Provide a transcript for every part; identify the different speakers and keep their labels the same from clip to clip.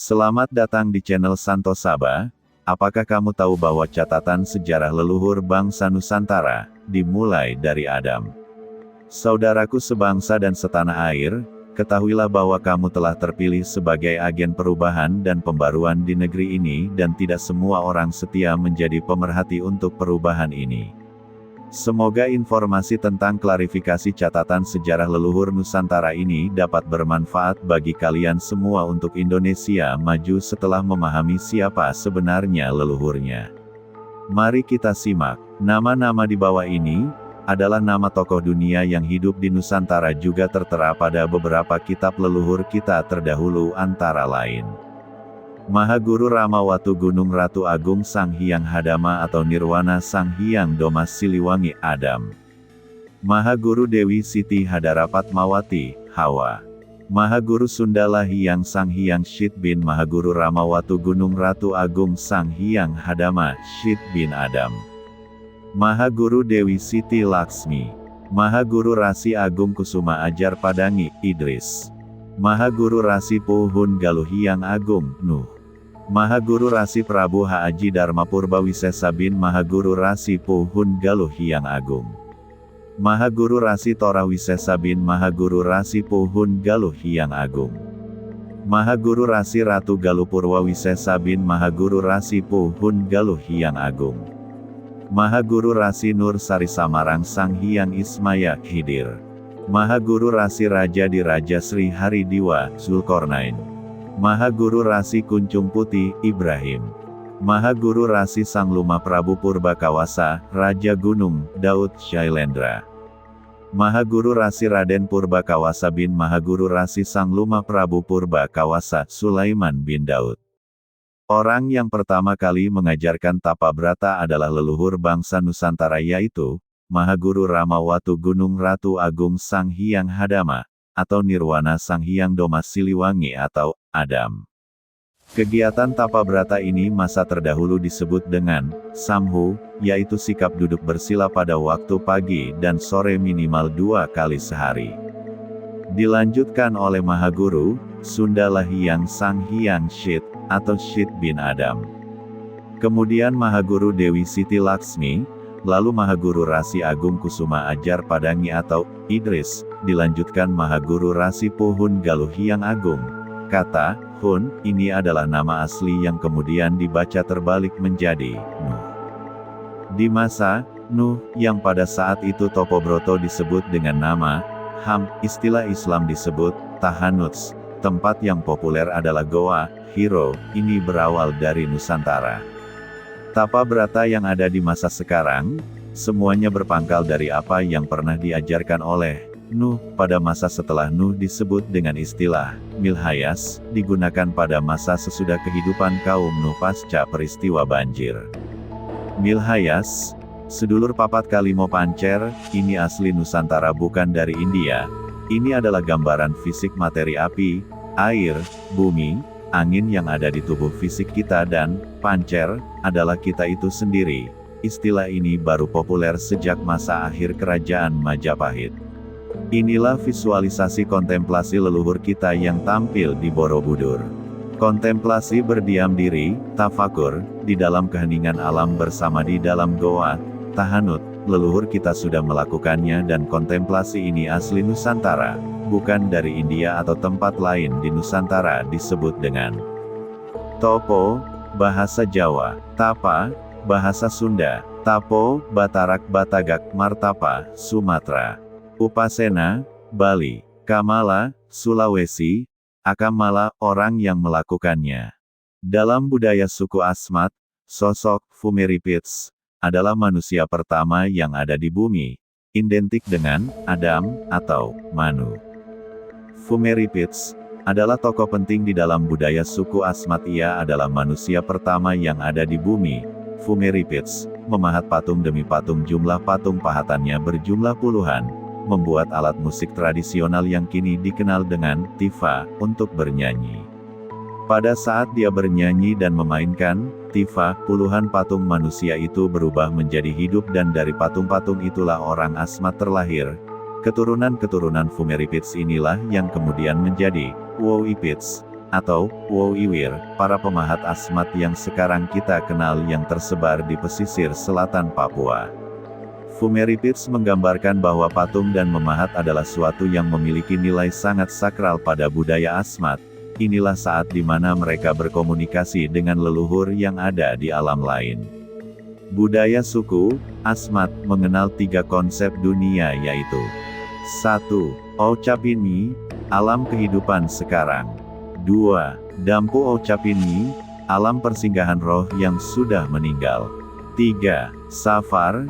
Speaker 1: Selamat datang di channel Santo Saba. Apakah kamu tahu bahwa catatan sejarah leluhur bangsa Nusantara dimulai dari Adam? Saudaraku sebangsa dan setanah air, ketahuilah bahwa kamu telah terpilih sebagai agen perubahan dan pembaruan di negeri ini, dan tidak semua orang setia menjadi pemerhati untuk perubahan ini. Semoga informasi tentang klarifikasi catatan sejarah leluhur Nusantara ini dapat bermanfaat bagi kalian semua untuk Indonesia maju setelah memahami siapa sebenarnya leluhurnya. Mari kita simak. Nama-nama di bawah ini adalah nama tokoh dunia yang hidup di Nusantara, juga tertera pada beberapa kitab leluhur kita terdahulu, antara lain Mahaguru Ramawatu Gunung Ratu Agung Sang Hyang Hadama atau Nirwana Sang Hyang Domas Siliwangi Adam. Mahaguru Dewi Siti Hadara Padmawati Hawa. Mahaguru Sundala Hyang Sang Hyang Syit bin Mahaguru Ramawatu Gunung Ratu Agung Sang Hyang Hadama Syit bin Adam. Mahaguru Dewi Siti Laksmi. Mahaguru Rasi Agung Kusuma Ajar Padangi Idris. Mahaguru Rasi Puhun Galuh Hyang Agung Nuh. Mahaguru Rasi Prabu Haji Dharma Purba Wisesa bin Mahaguru Rasi Puhun Galuh Hyang Agung. Mahaguru Rasi Tora Wisesa bin Mahaguru Rasi Puhun Galuh Hyang Agung. Mahaguru Rasi Ratu Galuh Purwa Wisesa bin Mahaguru Rasi Puhun Galuh Hyang Agung. Mahaguru Rasi Nur Sari Samarang Sang Hyang Ismaya Khidir. Mahaguru Rasi Raja di Raja Sri Hari Diwa Zulkarnain. Mahaguru Rasi Kuncung Putih Ibrahim. Mahaguru Rasi Sang Luma Prabu Purba Kawasa Raja Gunung Daud Shailendra. Mahaguru Rasi Raden Purba Kawasa bin Mahaguru Rasi Sang Luma Prabu Purba Kawasa Sulaiman bin Daud. Orang yang pertama kali mengajarkan tapa brata adalah leluhur bangsa Nusantara, yaitu Mahaguru Ramawatu Gunung Ratu Agung Sang Hyang Hadama atau Nirwana Sang Hyang Domas Siliwangi atau Adam. Kegiatan tapa brata ini masa terdahulu disebut dengan samhu, yaitu sikap duduk bersila pada waktu pagi dan sore minimal 2 kali sehari. Dilanjutkan oleh Mahaguru Sundala Hyang Sang Hyang Syit atau Syit bin Adam. Kemudian Mahaguru Dewi Siti Laksmi, lalu Mahaguru Rasi Agung Kusuma Ajar Padangi atau Idris, dilanjutkan Mahaguru Rasi Puhun Galuh Hyang Agung. Kata Hun ini adalah nama asli yang kemudian dibaca terbalik menjadi Nuh. Di masa Nuh, yang pada saat itu Topo Broto disebut dengan nama Ham, istilah Islam disebut Tahanuts. Tempat yang populer adalah Goa Hiro, ini berawal dari Nusantara. Tapa brata yang ada di masa sekarang, semuanya berpangkal dari apa yang pernah diajarkan oleh Nuh. Pada masa setelah Nuh disebut dengan istilah Milhayas, digunakan pada masa sesudah kehidupan kaum Nuh pasca peristiwa banjir. Milhayas, sedulur papat kalimo pancer, ini asli Nusantara bukan dari India. Ini adalah gambaran fisik materi api, air, bumi, angin yang ada di tubuh fisik kita, dan pancer adalah kita itu sendiri. Istilah ini baru populer sejak masa akhir kerajaan Majapahit. Inilah visualisasi kontemplasi leluhur kita yang tampil di Borobudur. Kontemplasi berdiam diri, tafakur, di dalam keheningan alam bersama di dalam goa, tahanut. Leluhur kita sudah melakukannya, dan kontemplasi ini asli Nusantara, bukan dari India atau tempat lain di Nusantara. Disebut dengan Topo, bahasa Jawa, Tapa, bahasa Sunda, Tapo, Batarak Batagak Martapa, Sumatera, Upasena, Bali, Kamala, Sulawesi, Akamala, orang yang melakukannya. Dalam budaya suku Asmat, sosok Fumeripits adalah manusia pertama yang ada di bumi, identik dengan Adam atau Manu. Fumeripits adalah tokoh penting di dalam budaya suku Asmat. Ia adalah manusia pertama yang ada di bumi. Fumeripits memahat patung demi patung, jumlah patung pahatannya berjumlah puluhan, membuat alat musik tradisional yang kini dikenal dengan tifa untuk bernyanyi. Pada saat dia bernyanyi dan memainkan tifa, puluhan patung manusia itu berubah menjadi hidup, dan dari patung-patung itulah orang Asmat terlahir. Keturunan-keturunan Fumeripits inilah yang kemudian menjadi Wowipits. atau Wowiwir, para pemahat asmat yang sekarang kita kenal yang tersebar di pesisir selatan Papua. Fumeripids menggambarkan bahwa patung dan memahat adalah suatu yang memiliki nilai sangat sakral pada budaya asmat. Inilah saat di mana mereka berkomunikasi dengan leluhur yang ada di alam lain. Budaya suku asmat mengenal 3 konsep dunia yaitu 1. Ochapini, alam kehidupan sekarang. 2. Dampu Ochapini, alam persinggahan roh yang sudah meninggal. 3. Safar,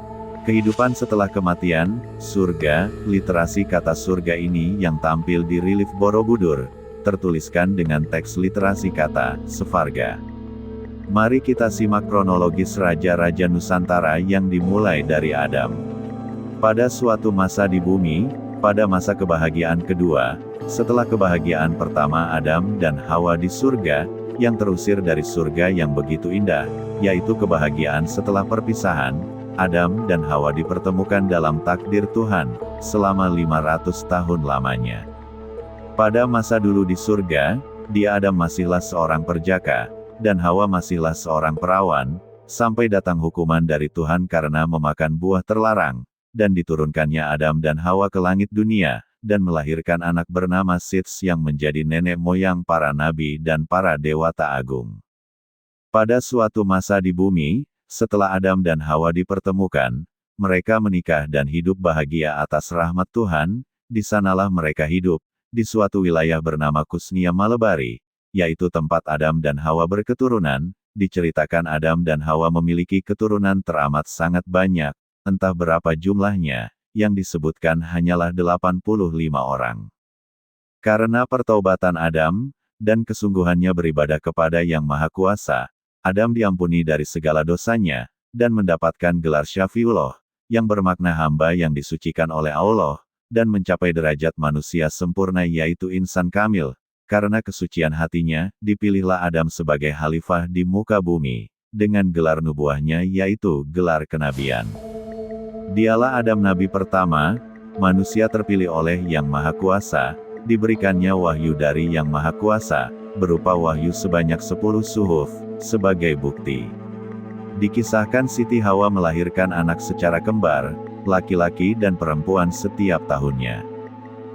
Speaker 1: kehidupan setelah kematian, surga. Literasi kata surga ini yang tampil di relief Borobudur, tertuliskan dengan teks literasi kata Sefarga. Mari kita simak kronologis raja-raja Nusantara yang dimulai dari Adam. Pada suatu masa di bumi, pada masa kebahagiaan kedua, setelah kebahagiaan pertama Adam dan Hawa di surga, yang terusir dari surga yang begitu indah, yaitu kebahagiaan setelah perpisahan, Adam dan Hawa dipertemukan dalam takdir Tuhan, selama 500 tahun lamanya. Pada masa dulu di surga, Adam masihlah seorang perjaka, dan Hawa masihlah seorang perawan, sampai datang hukuman dari Tuhan karena memakan buah terlarang, dan diturunkannya Adam dan Hawa ke langit dunia, dan melahirkan anak bernama Sits yang menjadi nenek moyang para nabi dan para dewata agung. Pada suatu masa di bumi, setelah Adam dan Hawa dipertemukan, mereka menikah dan hidup bahagia atas rahmat Tuhan. Di sanalah mereka hidup, di suatu wilayah bernama Kusnia Malebari, yaitu tempat Adam dan Hawa berketurunan. Diceritakan Adam dan Hawa memiliki keturunan teramat sangat banyak, entah berapa jumlahnya, yang disebutkan hanyalah 85 orang. Karena pertaubatan Adam, dan kesungguhannya beribadah kepada Yang Maha Kuasa, Adam diampuni dari segala dosanya, dan mendapatkan gelar Syafiullah, yang bermakna hamba yang disucikan oleh Allah, dan mencapai derajat manusia sempurna yaitu insan kamil. Karena kesucian hatinya, dipilihlah Adam sebagai khalifah di muka bumi, dengan gelar nubuahnya yaitu gelar kenabian. Dialah Adam nabi pertama, manusia terpilih oleh Yang Maha Kuasa, diberikannya wahyu dari Yang Maha Kuasa, berupa wahyu sebanyak 10 suhuf, sebagai bukti. Dikisahkan Siti Hawa melahirkan anak secara kembar, laki-laki dan perempuan setiap tahunnya.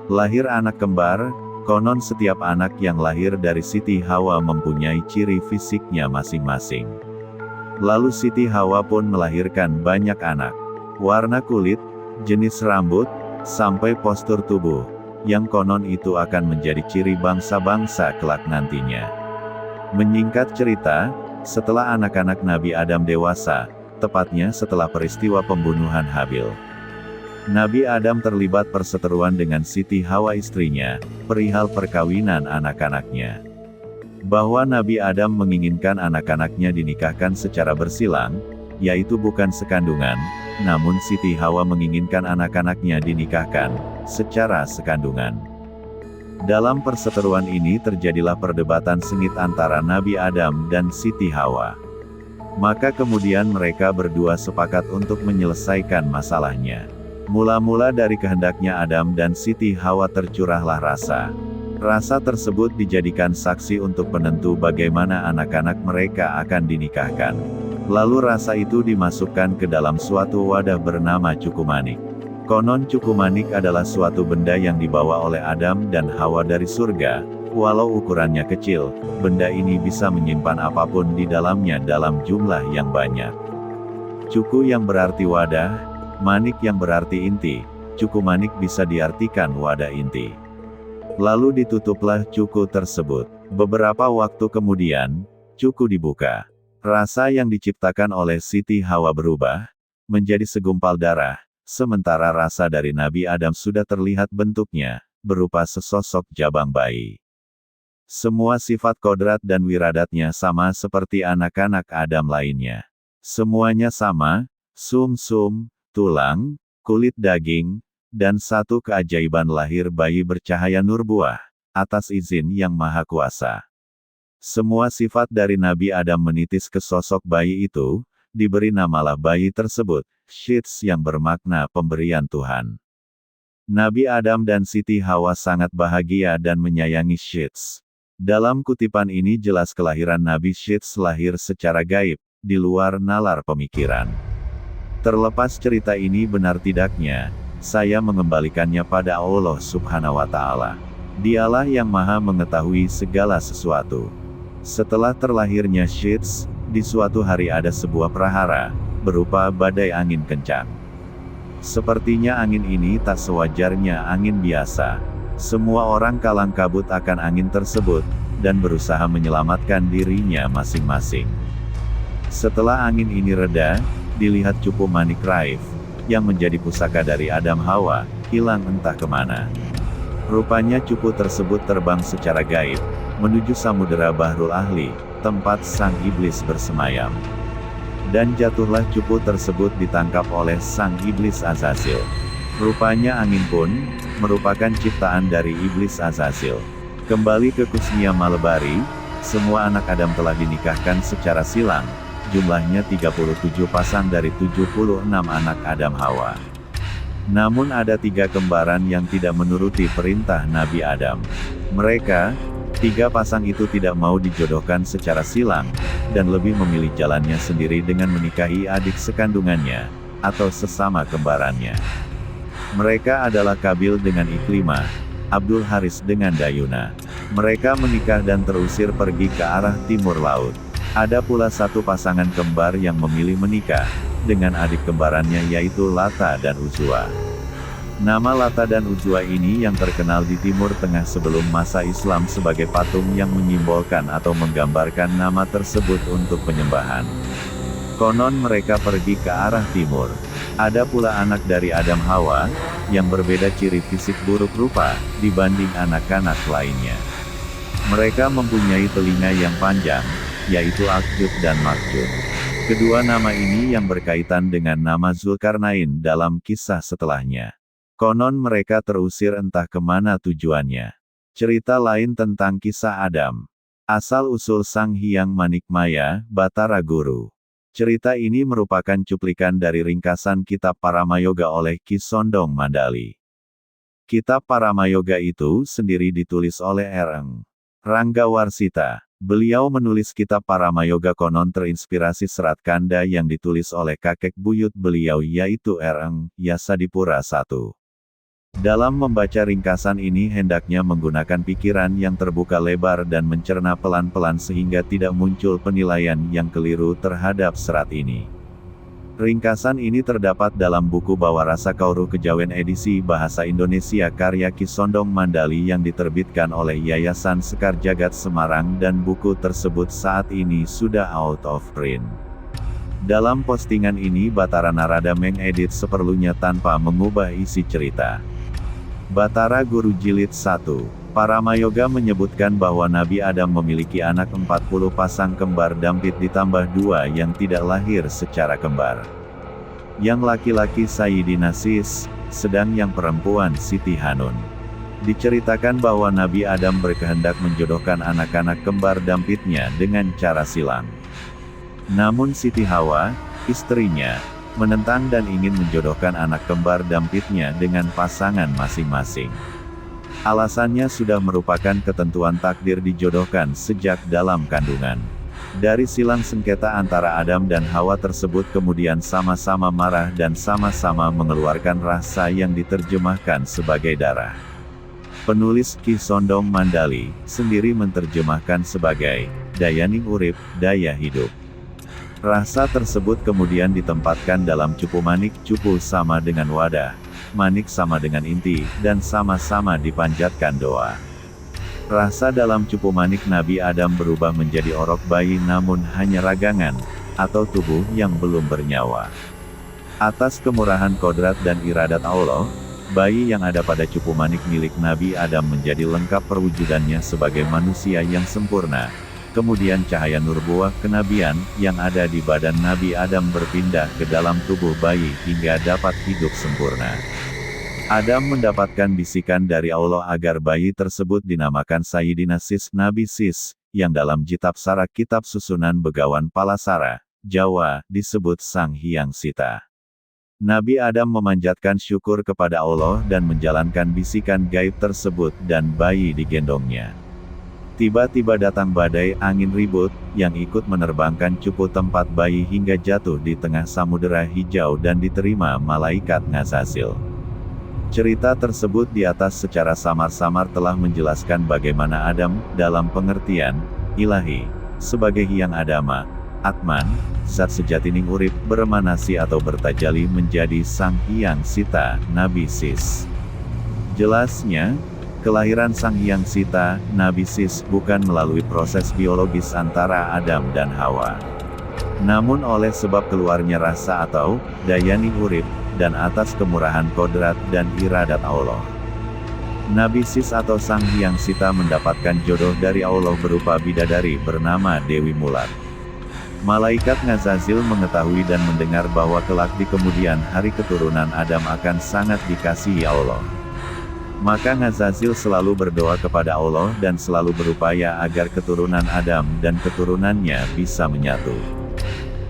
Speaker 1: Lahir anak kembar, konon setiap anak yang lahir dari Siti Hawa mempunyai ciri fisiknya masing-masing. Lalu Siti Hawa pun melahirkan banyak anak. Warna kulit, jenis rambut, sampai postur tubuh, yang konon itu akan menjadi ciri bangsa-bangsa kelak nantinya. Menyingkat cerita, setelah anak-anak Nabi Adam dewasa, tepatnya setelah peristiwa pembunuhan Habil, Nabi Adam terlibat perseteruan dengan Siti Hawa istrinya, perihal perkawinan anak-anaknya. Bahwa Nabi Adam menginginkan anak-anaknya dinikahkan secara bersilang, yaitu bukan sekandungan, namun Siti Hawa menginginkan anak-anaknya dinikahkan secara sekandungan. Dalam perseteruan ini terjadilah perdebatan sengit antara Nabi Adam dan Siti Hawa. Maka kemudian mereka berdua sepakat untuk menyelesaikan masalahnya. Mula-mula dari kehendaknya Adam dan Siti Hawa tercurahlah rasa. Rasa tersebut dijadikan saksi untuk penentu bagaimana anak-anak mereka akan dinikahkan. Lalu rasa itu dimasukkan ke dalam suatu wadah bernama cukumanik. Konon cukumanik adalah suatu benda yang dibawa oleh Adam dan Hawa dari surga. Walau ukurannya kecil, benda ini bisa menyimpan apapun di dalamnya dalam jumlah yang banyak. Cuku yang berarti wadah, manik yang berarti inti. Cukumanik bisa diartikan wadah inti. Lalu ditutuplah cuku tersebut. Beberapa waktu kemudian, cuku dibuka. Rasa yang diciptakan oleh Siti Hawa berubah menjadi segumpal darah, sementara rasa dari Nabi Adam sudah terlihat bentuknya, berupa sesosok jabang bayi. Semua sifat kodrat dan wiradatnya sama seperti anak-anak Adam lainnya. Semuanya sama, sum-sum, tulang, kulit daging, dan satu keajaiban lahir bayi bercahaya nubuah, atas izin Yang Maha Kuasa. Semua sifat dari Nabi Adam menitis ke sosok bayi itu, diberi namalah bayi tersebut, Shits yang bermakna pemberian Tuhan. Nabi Adam dan Siti Hawa sangat bahagia dan menyayangi Shits. Dalam kutipan ini jelas kelahiran Nabi Syeds lahir secara gaib, di luar nalar pemikiran. Terlepas cerita ini benar tidaknya, saya mengembalikannya pada Allah Subhanahu wa Ta'ala. Dialah yang Maha Mengetahui segala sesuatu. Setelah terlahirnya Syeds, di suatu hari ada sebuah prahara, berupa badai angin kencang. Sepertinya angin ini tak sewajarnya angin biasa. Semua orang kalang kabut akan angin tersebut, dan berusaha menyelamatkan dirinya masing-masing. Setelah angin ini reda, dilihat cupu manik raif, yang menjadi pusaka dari Adam Hawa, hilang entah kemana. Rupanya cupu tersebut terbang secara gaib, menuju Samudera Bahrul Ahli, tempat sang iblis bersemayam. Dan jatuhlah cupu tersebut ditangkap oleh sang iblis Azazil. Rupanya angin pun, merupakan ciptaan dari iblis Azazil. Kembali ke Kusnia Malebari, semua anak Adam telah dinikahkan secara silang, jumlahnya 37 pasang dari 76 anak Adam Hawa. Namun ada 3 kembaran yang tidak menuruti perintah Nabi Adam. Mereka, 3 pasang itu tidak mau dijodohkan secara silang, dan lebih memilih jalannya sendiri dengan menikahi adik sekandungannya, atau sesama kembarannya. Mereka adalah Kabil dengan Iklimah, Abdul Haris dengan Dayuna. Mereka menikah dan terusir pergi ke arah timur laut. Ada pula 1 pasangan kembar yang memilih menikah, dengan adik kembarannya yaitu Lata dan Uzwa. Nama Lata dan Uzwa ini yang terkenal di Timur Tengah sebelum masa Islam sebagai patung yang menyimbolkan atau menggambarkan nama tersebut untuk penyembahan. Konon mereka pergi ke arah timur. Ada pula anak dari Adam Hawa, yang berbeda ciri fisik buruk rupa, dibanding anak-anak lainnya. Mereka mempunyai telinga yang panjang, yaitu Akjud dan Makjud. Kedua nama ini yang berkaitan dengan nama Zulkarnain dalam kisah setelahnya. Konon mereka terusir entah kemana tujuannya. Cerita lain tentang kisah Adam. Asal-usul Sang Hyang Manikmaya, Batara Guru. Cerita ini merupakan cuplikan dari ringkasan Kitab Paramayoga oleh Ki Sondong Mandali. Kitab Paramayoga itu sendiri ditulis oleh R.Eng. Ranggawarsita. Beliau menulis kitab Paramayoga konon terinspirasi serat kanda yang ditulis oleh kakek buyut beliau yaitu R.Eng. Yasadipura I. Dalam membaca ringkasan ini hendaknya menggunakan pikiran yang terbuka lebar dan mencerna pelan-pelan sehingga tidak muncul penilaian yang keliru terhadap serat ini. Ringkasan ini terdapat dalam buku Bawarasa Kauru Kejawen edisi Bahasa Indonesia karya Ki Sondong Mandali yang diterbitkan oleh Yayasan Sekar Jagat Semarang dan buku tersebut saat ini sudah out of print. Dalam postingan ini Batara Narada mengedit seperlunya tanpa mengubah isi cerita. Batara Guru Jilid 1. Paramayoga menyebutkan bahwa Nabi Adam memiliki anak 40 pasang kembar dampit ditambah 2 yang tidak lahir secara kembar. Yang laki-laki Sayyidina Sis, sedang yang perempuan Siti Hanun. Diceritakan bahwa Nabi Adam berkehendak menjodohkan anak-anak kembar dampitnya dengan cara silang. Namun Siti Hawa, istrinya, menentang dan ingin menjodohkan anak kembar dampitnya dengan pasangan masing-masing. Alasannya sudah merupakan ketentuan takdir dijodohkan sejak dalam kandungan. Dari silang sengketa antara Adam dan Hawa tersebut kemudian sama-sama marah dan sama-sama mengeluarkan rasa yang diterjemahkan sebagai darah. Penulis Ki Sondong Mandali sendiri menerjemahkan sebagai dayaning urip, daya hidup. Rasa tersebut kemudian ditempatkan dalam cupu manik. Cupu sama dengan wadah, manik sama dengan inti, dan sama-sama dipanjatkan doa. Rasa dalam cupu manik Nabi Adam berubah menjadi orok bayi namun hanya ragangan, atau tubuh yang belum bernyawa. Atas kemurahan kodrat dan iradat Allah, bayi yang ada pada cupu manik milik Nabi Adam menjadi lengkap perwujudannya sebagai manusia yang sempurna. Kemudian cahaya nur buah kenabian yang ada di badan Nabi Adam berpindah ke dalam tubuh bayi hingga dapat hidup sempurna. Adam mendapatkan bisikan dari Allah agar bayi tersebut dinamakan Sayyidina Sis Nabi Sis, yang dalam Jitab Sarak Kitab Susunan Begawan Palasara, Jawa, disebut Sang Hyang Sita. Nabi Adam memanjatkan syukur kepada Allah dan menjalankan bisikan gaib tersebut dan bayi digendongnya. Tiba-tiba datang badai angin ribut, yang ikut menerbangkan cupu tempat bayi hingga jatuh di tengah samudera hijau dan diterima malaikat Ngazazil. Cerita tersebut di atas secara samar-samar telah menjelaskan bagaimana Adam, dalam pengertian ilahi, sebagai Hyang Adama, Atman, zat sejatining urip, beremanasi atau bertajali menjadi Sang Hyang Sita, Nabi Sis. Jelasnya, kelahiran Sang Hyang Sita, Nabi Sis, bukan melalui proses biologis antara Adam dan Hawa. Namun oleh sebab keluarnya rasa atau dayaning urip, dan atas kemurahan kodrat dan iradat Allah. Nabi Sis atau Sang Hyang Sita mendapatkan jodoh dari Allah berupa bidadari bernama Dewi Mulat. Malaikat Ngazazil mengetahui dan mendengar bahwa kelak di kemudian hari keturunan Adam akan sangat dikasihi Allah. Maka Ngazazil selalu berdoa kepada Allah dan selalu berupaya agar keturunan Adam dan keturunannya bisa menyatu.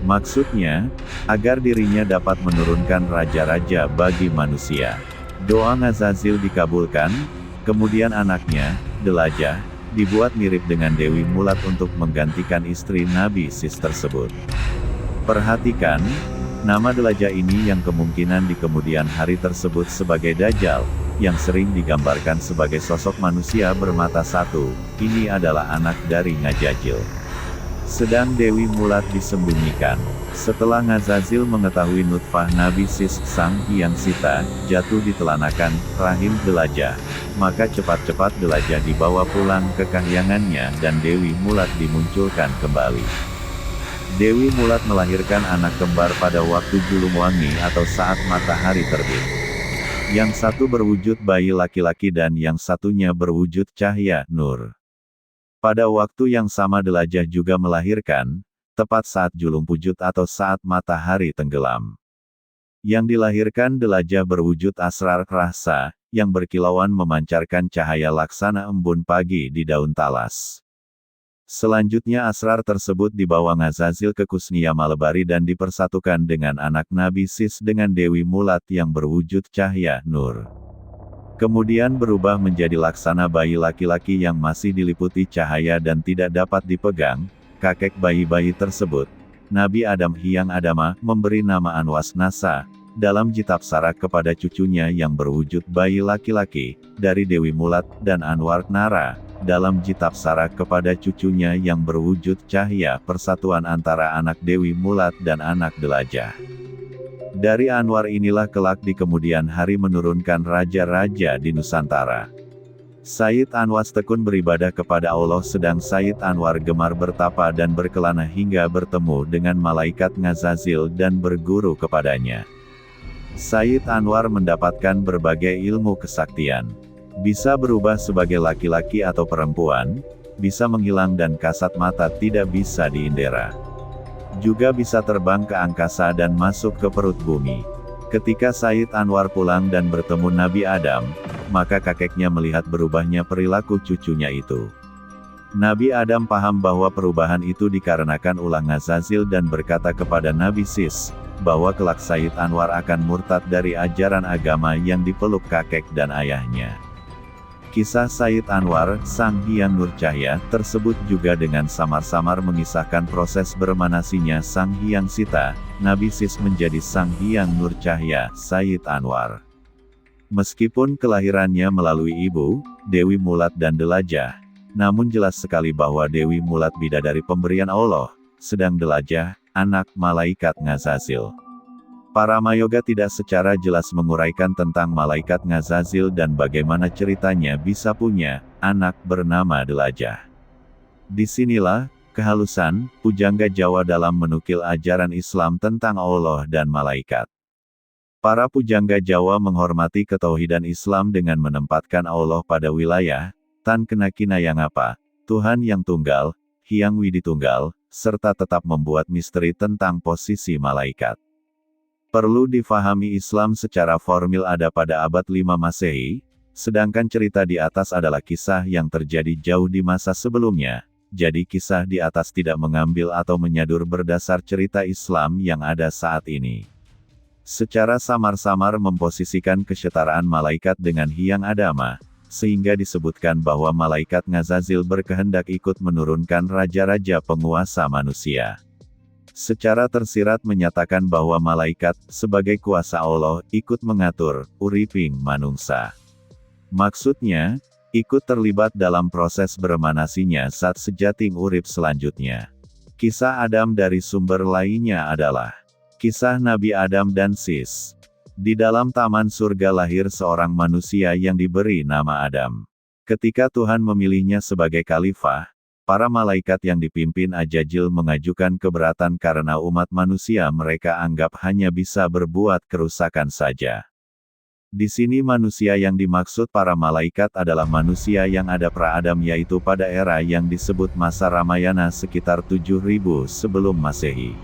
Speaker 1: Maksudnya, agar dirinya dapat menurunkan raja-raja bagi manusia. Doa Ngazazil dikabulkan, kemudian anaknya, Delajah, dibuat mirip dengan Dewi Mulat untuk menggantikan istri Nabi Sis tersebut. Perhatikan, nama Delajah ini yang kemungkinan di kemudian hari tersebut sebagai Dajjal, yang sering digambarkan sebagai sosok manusia bermata satu, ini adalah anak dari Ngajajil. Sedang Dewi Mulat disembunyikan. Setelah Ngazazil mengetahui nutfah Nabi Sis Sang Hyang Sita jatuh ditelanakan rahim Delajah, maka cepat-cepat Delajah dibawa pulang ke kahyangannya dan Dewi Mulat dimunculkan kembali. Dewi Mulat melahirkan anak kembar pada waktu julung wangi atau saat matahari terbit. Yang satu berwujud bayi laki-laki dan yang satunya berwujud cahaya, nur. Pada waktu yang sama Delajah juga melahirkan, tepat saat julung pujut atau saat matahari tenggelam. Yang dilahirkan Delajah berwujud asrar rasa, yang berkilauan memancarkan cahaya laksana embun pagi di daun talas. Selanjutnya asrar tersebut dibawa Ngazazil ke Kusniya Malebari dan dipersatukan dengan anak Nabi Sis dengan Dewi Mulat yang berwujud cahaya, nur. Kemudian berubah menjadi laksana bayi laki-laki yang masih diliputi cahaya dan tidak dapat dipegang, kakek bayi-bayi tersebut, Nabi Adam Hyang Adama, memberi nama Anwas Nasa, dalam Jitab Sarak kepada cucunya yang berwujud bayi laki-laki, dari Dewi Mulat, dan Anwar Nara, dalam Jitab Sarak kepada cucunya yang berwujud cahaya persatuan antara anak Dewi Mulat dan anak Delajah. Dari Anwar inilah kelak di kemudian hari menurunkan raja-raja di Nusantara. Sayyid Anwar tekun beribadah kepada Allah sedang Sayyid Anwar gemar bertapa dan berkelana hingga bertemu dengan malaikat Ngazazil dan berguru kepadanya. Sayyid Anwar mendapatkan berbagai ilmu kesaktian. Bisa berubah sebagai laki-laki atau perempuan, bisa menghilang dan kasat mata tidak bisa diindera. Juga bisa terbang ke angkasa dan masuk ke perut bumi. Ketika Sayyid Anwar pulang dan bertemu Nabi Adam, maka kakeknya melihat berubahnya perilaku cucunya itu. Nabi Adam paham bahwa perubahan itu dikarenakan ulah Ngazazil dan berkata kepada Nabi Sis, bahwa kelak Sayyid Anwar akan murtad dari ajaran agama yang dipeluk kakek dan ayahnya. Kisah Sayyid Anwar, Sang Hyang Nur Cahya, tersebut juga dengan samar-samar mengisahkan proses beremanasinya Sang Hyang Sita, Nabi Sis menjadi Sang Hyang Nur Cahya, Sayyid Anwar. Meskipun kelahirannya melalui ibu, Dewi Mulat dan Delajah, namun jelas sekali bahwa Dewi Mulat bidadari pemberian Allah, sedang Delajah, anak malaikat Ngazazil. Para mayoga tidak secara jelas menguraikan tentang malaikat Ngazazil dan bagaimana ceritanya bisa punya anak bernama Delajah. Disinilah kehalusan pujangga Jawa dalam menukil ajaran Islam tentang Allah dan malaikat. Para pujangga Jawa menghormati ketauhidan Islam dengan menempatkan Allah pada wilayah Tan Kenakina yang apa, Tuhan yang tunggal, Hyang Widi Tunggal, serta tetap membuat misteri tentang posisi malaikat. Perlu difahami Islam secara formil ada pada abad 5 Masehi, sedangkan cerita di atas adalah kisah yang terjadi jauh di masa sebelumnya, jadi kisah di atas tidak mengambil atau menyadur berdasar cerita Islam yang ada saat ini. Secara samar-samar memposisikan kesetaraan malaikat dengan Hyang Adama, sehingga disebutkan bahwa malaikat Ngazazil berkehendak ikut menurunkan raja-raja penguasa manusia. Secara tersirat menyatakan bahwa malaikat, sebagai kuasa Allah, ikut mengatur uriping manungsa. Maksudnya, ikut terlibat dalam proses beremanasinya saat sejating urip selanjutnya. Kisah Adam dari sumber lainnya adalah kisah Nabi Adam dan Sis. Di dalam taman surga lahir seorang manusia yang diberi nama Adam. Ketika Tuhan memilihnya sebagai khalifah, para malaikat yang dipimpin Ajajil mengajukan keberatan karena umat manusia mereka anggap hanya bisa berbuat kerusakan saja. Di sini manusia yang dimaksud para malaikat adalah manusia yang ada pra-Adam yaitu pada era yang disebut masa Ramayana sekitar 7000 sebelum Masehi.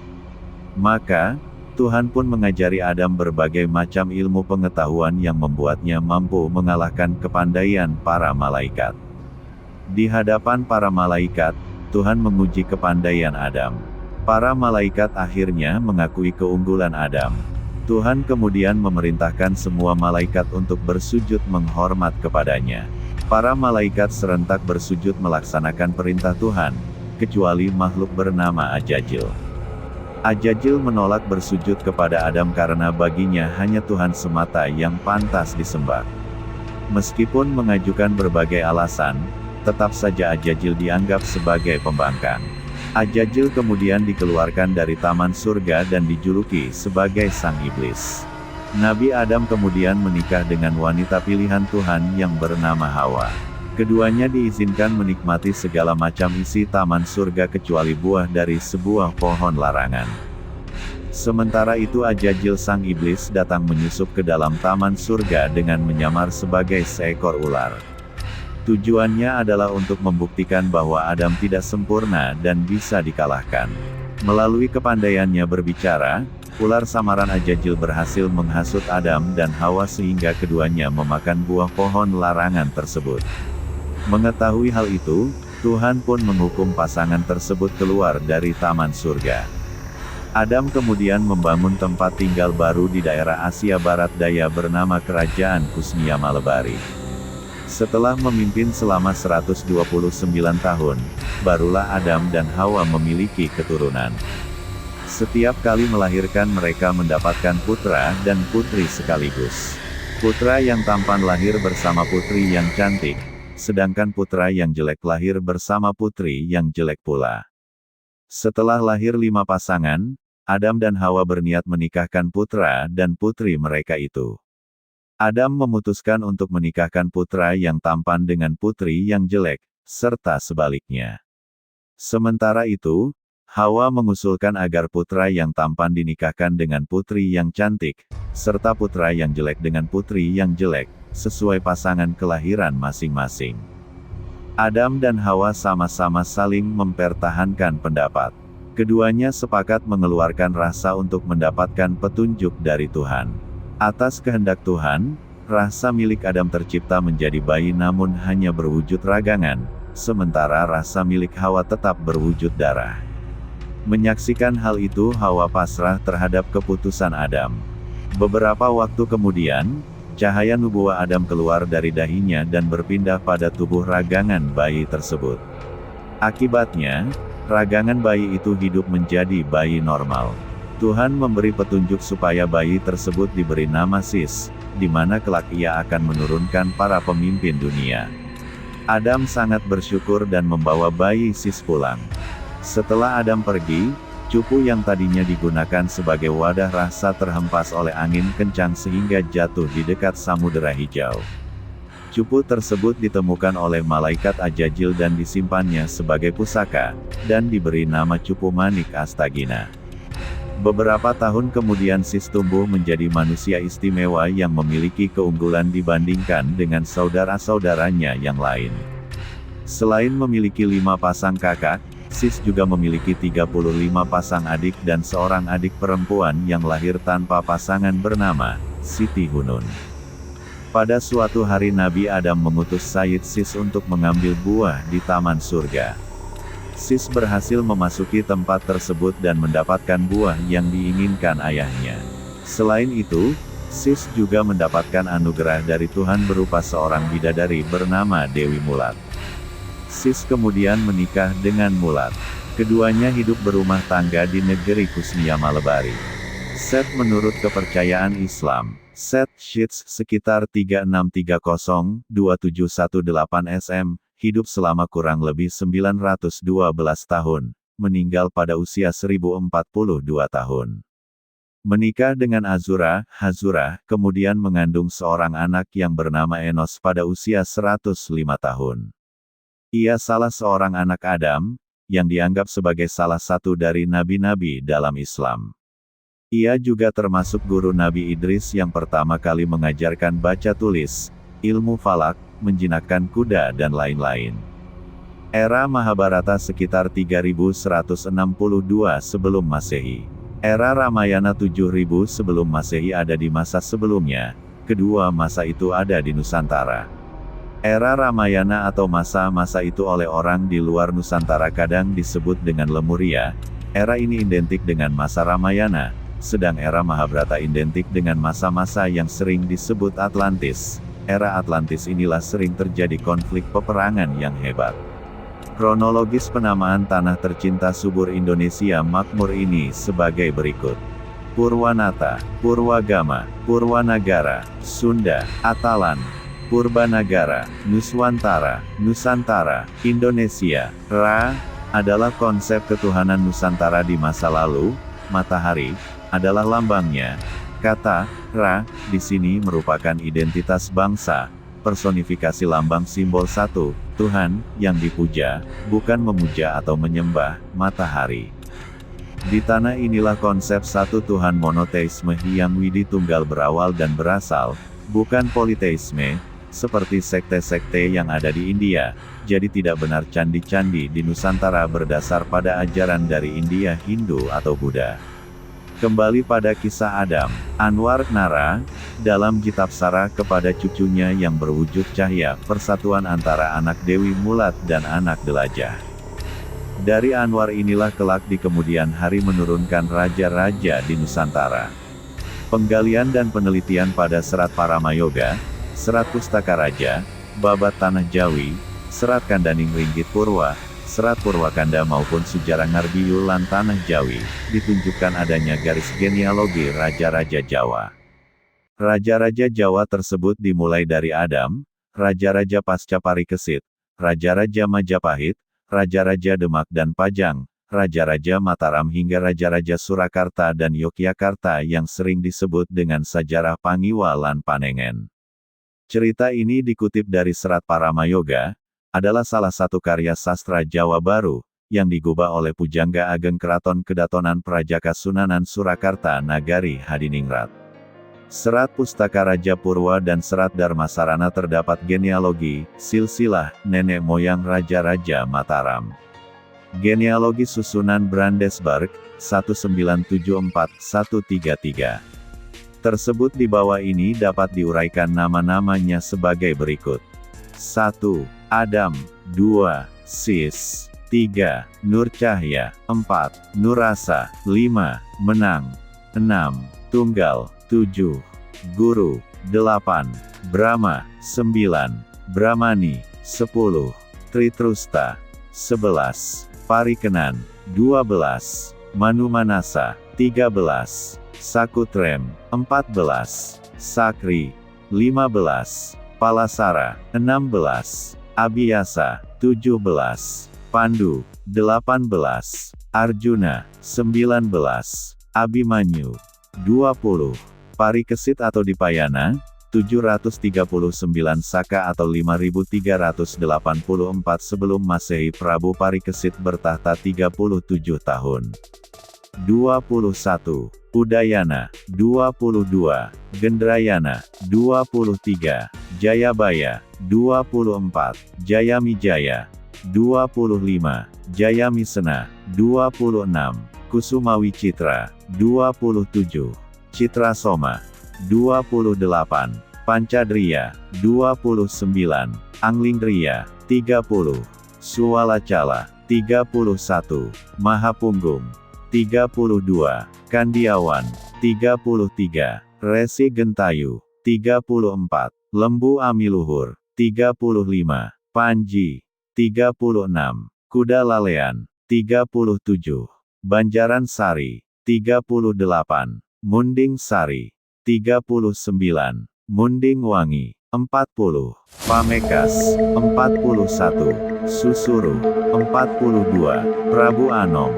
Speaker 1: Maka, Tuhan pun mengajari Adam berbagai macam ilmu pengetahuan yang membuatnya mampu mengalahkan kepandaian para malaikat. Di hadapan para malaikat, Tuhan menguji kepandaian Adam. Para malaikat akhirnya mengakui keunggulan Adam. Tuhan kemudian memerintahkan semua malaikat untuk bersujud menghormat kepadanya. Para malaikat serentak bersujud melaksanakan perintah Tuhan, kecuali makhluk bernama Ajajil. Ajajil menolak bersujud kepada Adam karena baginya hanya Tuhan semata yang pantas disembah. Meskipun mengajukan berbagai alasan, tetap saja Ajajil dianggap sebagai pembangkang. Ajajil kemudian dikeluarkan dari taman surga dan dijuluki sebagai sang iblis. Nabi Adam kemudian menikah dengan wanita pilihan Tuhan yang bernama Hawa. Keduanya diizinkan menikmati segala macam isi taman surga kecuali buah dari sebuah pohon larangan. Sementara itu Ajajil sang iblis datang menyusup ke dalam taman surga dengan menyamar sebagai seekor ular. Tujuannya adalah untuk membuktikan bahwa Adam tidak sempurna dan bisa dikalahkan. Melalui kepandaiannya berbicara, ular samaran Ajajil berhasil menghasut Adam dan Hawa sehingga keduanya memakan buah pohon larangan tersebut. Mengetahui hal itu, Tuhan pun menghukum pasangan tersebut keluar dari taman surga. Adam kemudian membangun tempat tinggal baru di daerah Asia Barat Daya bernama Kerajaan Kusnia Malebari. Setelah memimpin selama 129 tahun, barulah Adam dan Hawa memiliki keturunan. Setiap kali melahirkan mereka mendapatkan putra dan putri sekaligus. Putra yang tampan lahir bersama putri yang cantik, sedangkan putra yang jelek lahir bersama putri yang jelek pula. Setelah lahir 5 pasangan, Adam dan Hawa berniat menikahkan putra dan putri mereka itu. Adam memutuskan untuk menikahkan putra yang tampan dengan putri yang jelek, serta sebaliknya. Sementara itu, Hawa mengusulkan agar putra yang tampan dinikahkan dengan putri yang cantik, serta putra yang jelek dengan putri yang jelek, sesuai pasangan kelahiran masing-masing. Adam dan Hawa sama-sama saling mempertahankan pendapat. Keduanya sepakat mengeluarkan rasa untuk mendapatkan petunjuk dari Tuhan. Atas kehendak Tuhan, rasa milik Adam tercipta menjadi bayi namun hanya berwujud ragangan, sementara rasa milik Hawa tetap berwujud darah. Menyaksikan hal itu Hawa pasrah terhadap keputusan Adam. Beberapa waktu kemudian, cahaya nubuah Adam keluar dari dahinya dan berpindah pada tubuh ragangan bayi tersebut. Akibatnya, ragangan bayi itu hidup menjadi bayi normal. Tuhan memberi petunjuk supaya bayi tersebut diberi nama Sis, di mana kelak ia akan menurunkan para pemimpin dunia. Adam sangat bersyukur dan membawa bayi Sis pulang. Setelah Adam pergi, cupu yang tadinya digunakan sebagai wadah rasa terhempas oleh angin kencang sehingga jatuh di dekat Samudera Hijau. Cupu tersebut ditemukan oleh malaikat Ajajil dan disimpannya sebagai pusaka, dan diberi nama cupu manik Astagina. Beberapa tahun kemudian Sis tumbuh menjadi manusia istimewa yang memiliki keunggulan dibandingkan dengan saudara-saudaranya yang lain. Selain memiliki 5 pasang kakak, Sis juga memiliki 35 pasang adik dan seorang adik perempuan yang lahir tanpa pasangan bernama Siti Hunun. Pada suatu hari Nabi Adam mengutus Sayyid Sis untuk mengambil buah di taman surga. Sis berhasil memasuki tempat tersebut dan mendapatkan buah yang diinginkan ayahnya. Selain itu, Sis juga mendapatkan anugerah dari Tuhan berupa seorang bidadari bernama Dewi Mulat. Sis kemudian menikah dengan Mulat. Keduanya hidup berumah tangga di negeri Kusnia Malebari. Set menurut kepercayaan Islam, Set Sheets sekitar 3630-2718 SM, hidup selama kurang lebih 912 tahun, meninggal pada usia 1042 tahun. Menikah dengan Azura, Hazura, kemudian mengandung seorang anak yang bernama Enos pada usia 105 tahun. Ia salah seorang anak Adam, yang dianggap sebagai salah satu dari nabi-nabi dalam Islam. Ia juga termasuk guru Nabi Idris yang pertama kali mengajarkan baca tulis, ilmu falak, menjinakkan kuda dan lain-lain. Era Mahabharata sekitar 3162 sebelum Masehi. Era Ramayana 7000 sebelum Masehi ada di masa sebelumnya, kedua masa itu ada di Nusantara. Era Ramayana atau masa-masa itu oleh orang di luar Nusantara kadang disebut dengan Lemuria. Era ini identik dengan masa Ramayana, sedang era Mahabharata identik dengan masa-masa yang sering disebut Atlantis. Era Atlantis inilah sering terjadi konflik peperangan yang hebat. Kronologis penamaan tanah tercinta subur Indonesia makmur ini sebagai berikut. Purwanata, Purwagama, Purwanagara, Sunda, Atalan, Purbanagara, Nuswantara, Nusantara, Indonesia. Ra adalah konsep ketuhanan Nusantara di masa lalu, matahari adalah lambangnya. Kata Ra di sini merupakan identitas bangsa, personifikasi lambang simbol satu, Tuhan, yang dipuja, bukan memuja atau menyembah, matahari. Di tanah inilah konsep satu Tuhan monoteisme Hyang Widi Tunggal berawal dan berasal, bukan politeisme, seperti sekte-sekte yang ada di India. Jadi tidak benar candi-candi di Nusantara berdasar pada ajaran dari India, Hindu atau Buddha. Kembali pada kisah Adam, Anwar Nara, dalam Kitabsara kepada cucunya yang berwujud cahaya, persatuan antara anak Dewi Mulat dan anak Delajah. Dari Anwar inilah kelak di kemudian hari menurunkan raja-raja di Nusantara. Penggalian dan penelitian pada Serat Paramayoga, Serat Pustaka Raja, Babat Tanah Jawi, Serat Kandaning Ringgit Purwa, Serat Purwakanda maupun Sejarah Ngarbiyu lan Tanah Jawi, ditunjukkan adanya garis genealogi Raja-Raja Jawa. Raja-Raja Jawa tersebut dimulai dari Adam, Raja-Raja Pasca Parikesit, Raja-Raja Majapahit, Raja-Raja Demak dan Pajang, Raja-Raja Mataram hingga Raja-Raja Surakarta dan Yogyakarta yang sering disebut dengan Sajarah Pangiwa lan Panengen. Cerita ini dikutip dari Serat Paramayoga, adalah salah satu karya sastra Jawa Baru, yang digubah oleh Pujangga Ageng Keraton Kedatonan Prajaka Sunanan Surakarta Nagari Hadiningrat. Serat Pustaka Raja Purwa dan Serat Dharmasarana terdapat genealogi, silsilah, nenek moyang Raja-Raja Mataram. Genealogi susunan Brandesburg, 1974-133. Tersebut di bawah ini dapat diuraikan nama-namanya sebagai berikut. 1. Adam, 2. Sis, 3. Nur Cahya, 4. Nurasa, 5. Menang, 6. Tunggal, 7. Guru, 8. Brahma, 9. Brahmani, 10. Tritrusta, 11. Parikenan, 12. Manumanasa, 13. Sakutrem, 14. Sakri, 15. Palasara, 16. Abiyasa, 17. Pandu, 18. Arjuna, 19. Abimanyu, 20. Parikesit atau Dipayana, 739 Saka atau 5384 sebelum Masehi. Prabu Parikesit bertahta 37 tahun. 21. Udayana, 22. Gendrayana, 23. Jayabaya, 24. Jayamijaya, 25. Jayamisena, 26. Kusumawi Citra, 27. Citra Soma, 28. Pancadriya, 29. Anglingdriya, 30. Suwalacala, 31. Mahapunggung, 32. Kandiawan, 33. Resi Gentayu, 34. Lembu Amiluhur, 35. Panji, 36. Kuda Lalean, 37. Banjaran Sari, 38. Munding Sari, 39. Munding Wangi, 40. Pamekas, 41. Susuru, 42. Prabu Anom,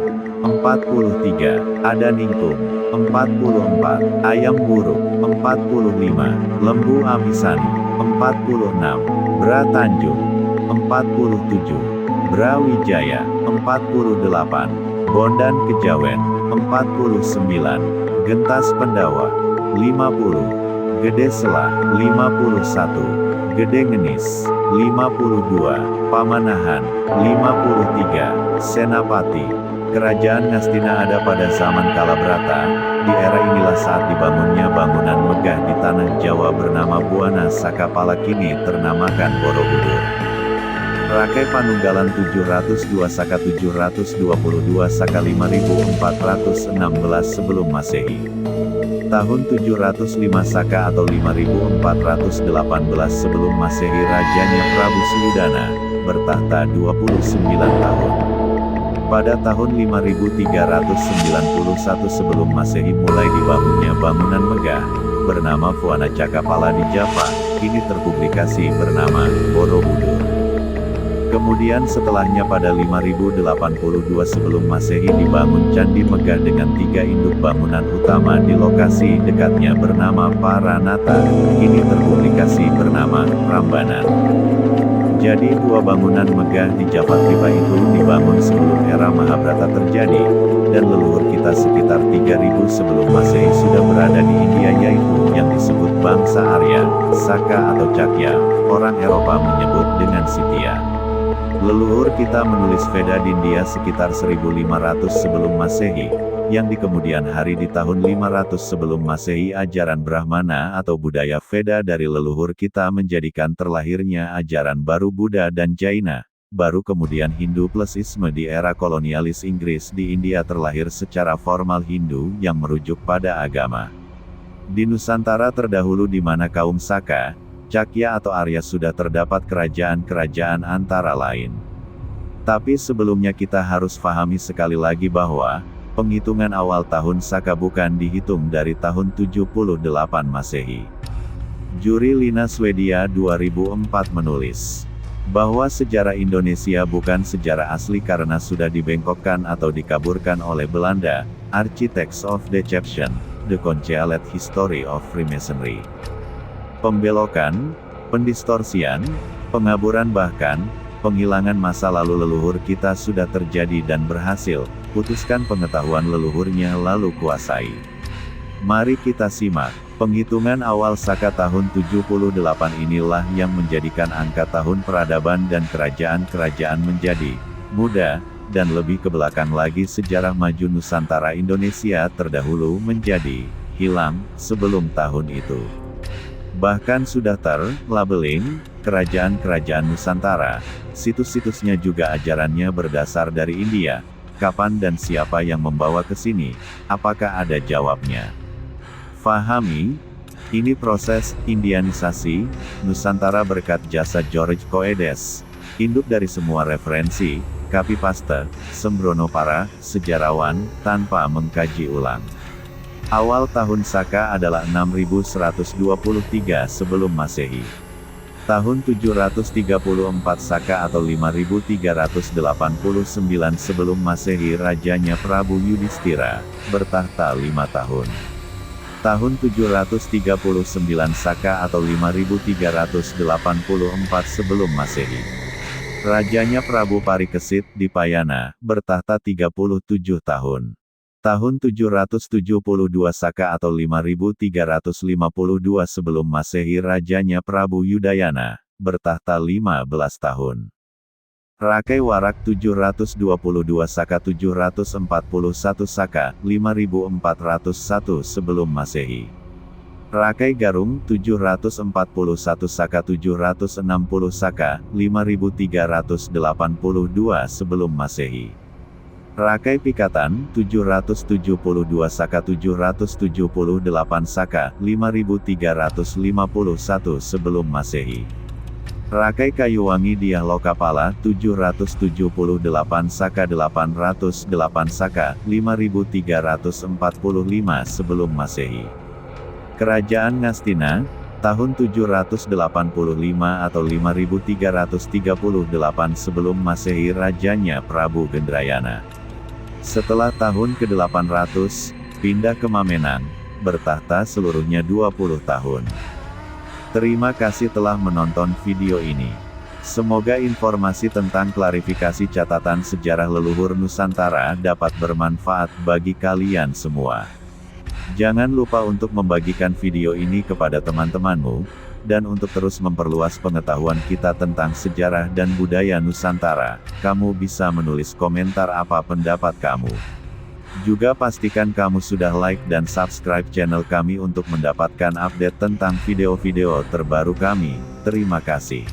Speaker 1: 43. Adaningkum, 44. Ayam Buruk, 45. Lembu Amisani, 46. Bra Tanjung, 47. Brawijaya, 48. Bondan Kejawen, 49. Gentas Pendawa, 50. Gede Selah, 51. Gede Ngenis, 52. Pamanahan, 53. Senapati. Kerajaan Ngastina ada pada zaman Kalabrata. Di era inilah saat dibangunnya bangunan megah di tanah Jawa bernama Buana Sakapala, kini ternamakan Borobudur. Rakai Panunggalan 702 Saka 722 Saka 5416 sebelum Masehi. Tahun 705 Saka atau 5418 sebelum Masehi, rajanya Prabu Sudana bertahta 29 tahun. Pada tahun 5391 sebelum Masehi mulai dibangunnya bangunan megah bernama Buana Sakapala di Java, kini terpublikasi bernama Borobudur. Kemudian setelahnya pada 5082 sebelum Masehi dibangun Candi Megah dengan 3 induk bangunan utama di lokasi dekatnya bernama Paranata, kini terpublikasi bernama Prambanan. Jadi 2 bangunan megah di Javatripa itu dibangun sebelum era Mahabharata terjadi, dan leluhur kita sekitar 3000 sebelum Masehi sudah berada di India, yaitu yang disebut bangsa Arya, Saka atau Cakya, orang Eropa menyebut dengan Scythia. Leluhur kita menulis Veda di India sekitar 1500 sebelum Masehi, yang di kemudian hari di tahun 500 sebelum Masehi ajaran Brahmana atau budaya Veda dari leluhur kita menjadikan terlahirnya ajaran baru Buddha dan Jaina, baru kemudian Hindu plus Isme di era kolonialis Inggris di India terlahir secara formal Hindu yang merujuk pada agama. Di Nusantara terdahulu di mana kaum Saka, Cakya atau Arya sudah terdapat kerajaan-kerajaan antara lain. Tapi sebelumnya kita harus pahami sekali lagi bahwa penghitungan awal tahun Saka bukan dihitung dari tahun 78 Masehi. Juri Lina Swedia 2004 menulis bahwa sejarah Indonesia bukan sejarah asli karena sudah dibengkokkan atau dikaburkan oleh Belanda, Architects of Deception, The Concealed History of Freemasonry. Pembelokan, pendistorsian, pengaburan bahkan, penghilangan masa lalu leluhur kita sudah terjadi dan berhasil, putuskan pengetahuan leluhurnya lalu kuasai. Mari kita simak, penghitungan awal Saka tahun 78 inilah yang menjadikan angka tahun peradaban dan kerajaan-kerajaan menjadi muda, dan lebih ke belakang lagi sejarah maju Nusantara Indonesia terdahulu menjadi hilang sebelum tahun itu. Bahkan sudah ter-labeling kerajaan-kerajaan Nusantara, situs-situsnya juga ajarannya berdasar dari India. Kapan dan siapa yang membawa ke sini? Apakah ada jawabnya? Fahami, ini proses Indianisasi Nusantara berkat jasa George Coedes, induk dari semua referensi, copy paste, sembrono para sejarawan tanpa mengkaji ulang. Awal tahun Saka adalah 6123 sebelum Masehi. Tahun 734 Saka atau 5389 sebelum Masehi rajanya Prabu Yudhistira, bertahta 5 tahun. Tahun 739 Saka atau 5384 sebelum Masehi. Rajanya Prabu Parikesit di Payana, bertahta 37 tahun. Tahun 772 Saka atau 5352 sebelum Masehi rajanya Prabu Yudayana, bertahta 15 tahun. Rakai Warak 722 Saka 741 Saka, 5401 sebelum Masehi. Rakai Garung 741 Saka 760 Saka, 5382 sebelum Masehi. Rakai Pikatan, 772 Saka 778 Saka, 5351 sebelum Masehi. Rakai Kayuwangi Diah Lokapala, 778 Saka 808 Saka, 5345 sebelum Masehi. Kerajaan Ngastina, tahun 785 atau 5338 sebelum Masehi, rajanya Prabu Gendrayana. Setelah tahun ke-800, pindah ke Mamenang, bertahta seluruhnya 20 tahun. Terima kasih telah menonton video ini. Semoga informasi tentang klarifikasi catatan sejarah leluhur Nusantara dapat bermanfaat bagi kalian semua. Jangan lupa untuk membagikan video ini kepada teman-temanmu, dan untuk terus memperluas pengetahuan kita tentang sejarah dan budaya Nusantara, kamu bisa menulis komentar apa pendapat kamu. Juga pastikan kamu sudah like dan subscribe channel kami untuk mendapatkan update tentang video-video terbaru kami. Terima kasih.